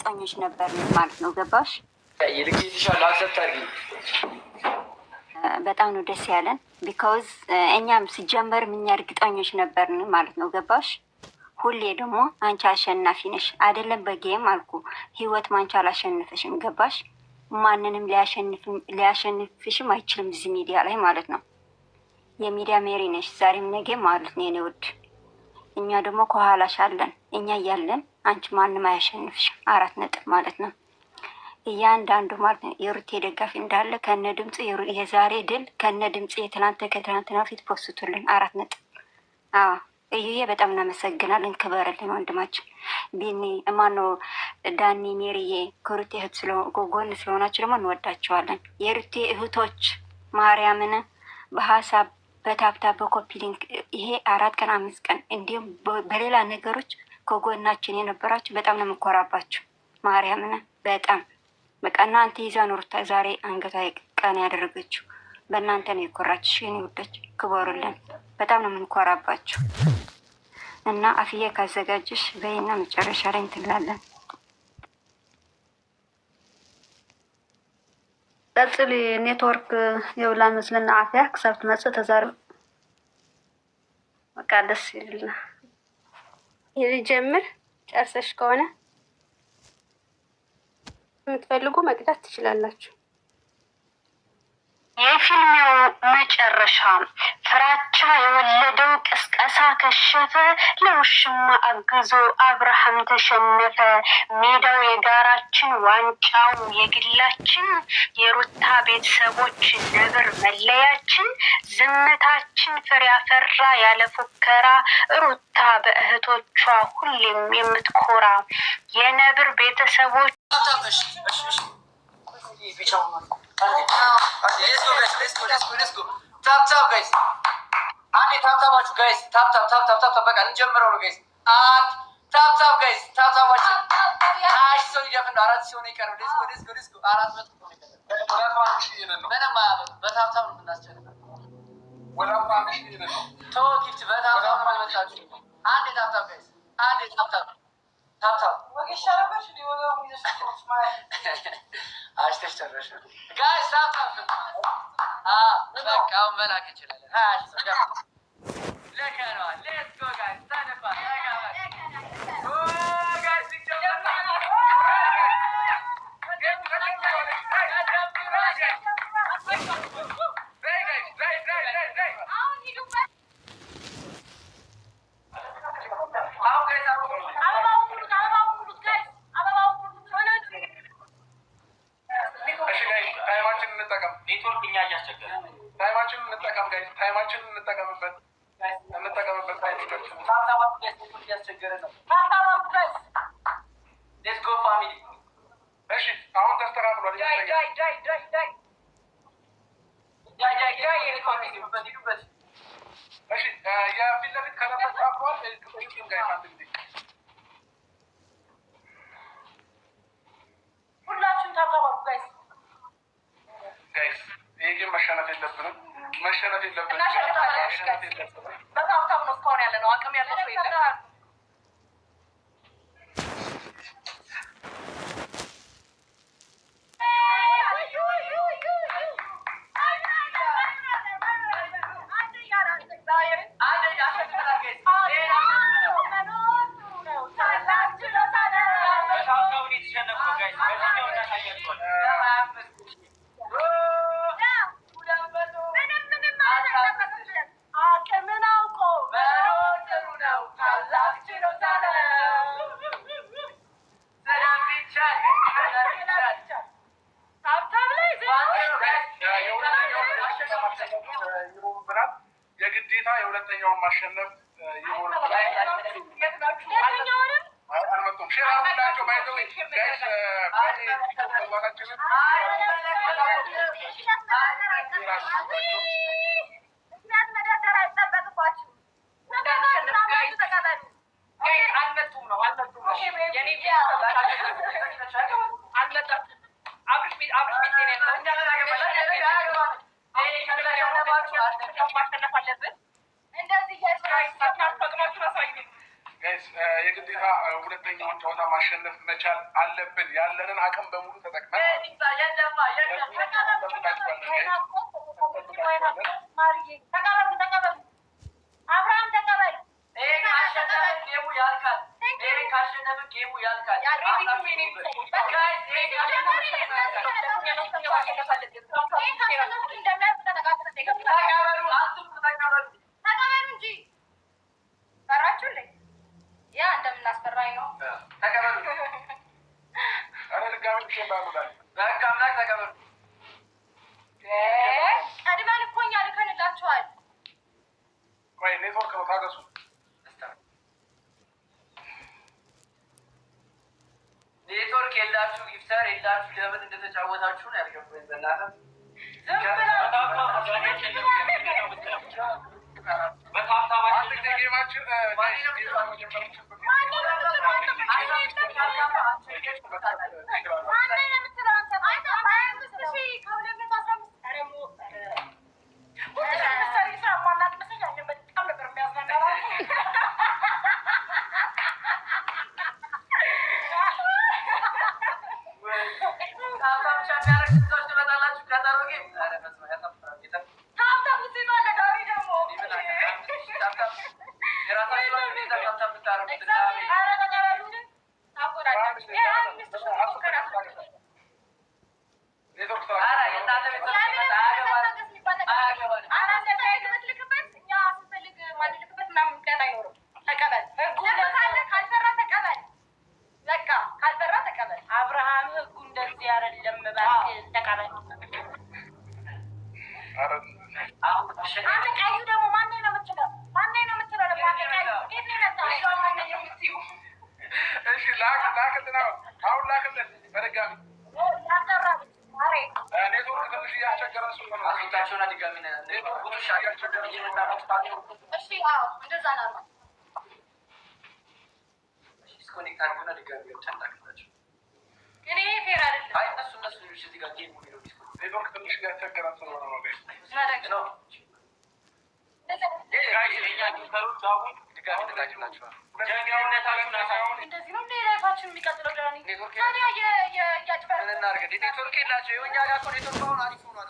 እርግጠኞች ነበር ማለት ነው። ገባሽ? በጣም ነው ደስ ያለን። ቢካውዝ እኛም ሲጀመርም እኛ እርግጠኞች ነበርን ማለት ነው። ገባሽ? ሁሌ ደግሞ አንቺ አሸናፊ ነሽ አይደለም በጌም አልኩ ህይወት ማንቺ አላሸንፈሽም። ገባሽ? ማንንም ሊያሸንፍሽም አይችልም እዚህ ሚዲያ ላይ ማለት ነው። የሚዲያ ሜሪ ነሽ ዛሬም ነገ ማለት ነው የኔ ውድ። እኛ ደግሞ ከኋላሽ አለን። እኛ እያለን አንቺ ማንም አያሸንፍሽም። 4 ነጥብ ማለት ነው። እያንዳንዱ ማለት ነው የሩቴ ደጋፊ እንዳለ ከነ ድምጽ የዛሬ ድል ከነ ድምጽ ከትናንትና ፊት ፖስቱልን 4 ነጥብ። አዎ እዩዬ በጣም እናመሰግናለን። ክበረልን ወንድማችን ቢኒ ማኖ ዳኒ ሜሪዬ ከሩቴ እህት ጎን ስለሆናችሁ ደግሞ እንወዳቸዋለን። የሩቴ እህቶች ማርያምን በሀሳብ በታብታ በኮፒ ሊንክ ይሄ 4 ቀን 5 ቀን እንዲሁም በሌላ ነገሮች ከጎናችን የነበራችሁ በጣም ነው የምኮራባችሁ። ማርያምን በጣም በቃ እናንተ ይዛ ኖርታ ዛሬ አንገቷ ቀን ያደረገችው በእናንተ ነው የኮራችሽ የኔ ውዶች። ክበሩልን። በጣም ነው የምንኮራባችሁ እና አፍዬ ካዘጋጅሽ በይና መጨረሻ ላይ እንትላለን። ቀጽሊ ኔትወርክ የብላ መስለና አፍያ ክሳብት መጽእ ተዛርብ በቃ ደስ ይልና ይጀምር። ጨርሰሽ ከሆነ የምትፈልጉ መቅዳት ትችላላችሁ። የፊልሙ መጨረሻ ፍራቻ የወለደው ቅስቀሳ ከሸፈ፣ ለውሽማ አግዞ አብርሃም ተሸነፈ። ሜዳው የጋራችን ዋንጫው የግላችን፣ የሩታ ቤተሰቦች ነብር መለያችን፣ ዝምታችን ፍሬ አፈራ ያለ ፉከራ፣ ሩታ በእህቶቿ ሁሌም የምትኮራ የነብር ቤተሰቦች Let's go. Tap guys. Ani tap guys. Tap በቃ እንጀምረው ነው guys. Tap guys. Tap watch. አሽ ሰው ይደፍና አራት ሲሆን ይቀር። Let's go. አራት መጥቶ ነው ይቀር። ምንም በታፕ ነው የምናስጨርሰው። ወላ ፋሚሽ ነው ቶኪት በታፕ ነው የምናስጨርሰው። አንዴ ታፕ guys. አንዴ ታፕ ወገሻረበሽ ሊወለው ይነስኩት ማለት አሽተሽ ጨረሽ ጋይስ ታፕ በቃ መላክ እንችላለን። ለከነዋ ሌትስ ጎ ጋይስ ታነፋ መሸነፍ የለብንም። በታብታብ ነው እስካሁን ያለ ነው። አቅም ያለው ሰው የለም። የግዴታ የሁለተኛውን ማሸነፍ የግዴታ ሁለተኛውን ጨዋታ ማሸነፍ መቻል አለብን። ያለንን አቅም በሙሉ ተጠቅመን አብርሃም ተቀበል። ያ እንደምናስፈራኝ ነው። ተቀበሉ። ቀድመን እኮ እኛ ልከንላችኋል። ኔትወርክ ነው፣ ታገሱ። ኔትወርክ የላችሁ፣ ጊፍተር የላችሁ። ለምን እንደተጫወታችሁ ነው ያልገባኝ። በእናትህ አብርሃም ህጉ እንደዚህ አይደለም። እባክህ ተቀበል። ቀዩ ደግሞ ማነው ነው የምትለው? ማነው ነው የምትለው? እሺ ላክልን፣ አሁን ላክልን በድጋሚ ኔትወርክ ትንሽ እያስቸገረ ታቸውና ድጋሚ እንደዛ ነው። ዲስኮኔክት አድርገውና ድጋሚ ገብቻላችሁ። ግን ይሄ ፌር አይደለም። አይ እነሱ ልጆች እዚህ ጋር ጌሙ ሄደው ኔትወርክ ትንሽ እያስቸገረ ስለሆነ ነው። እንደዚህ ነው ላይፋችን የሚቀጥለው። ኔትወርክ የላቸው። እኛ ጋር እኮ ኔትወርክ አሁን አሪፍ ሆኗል።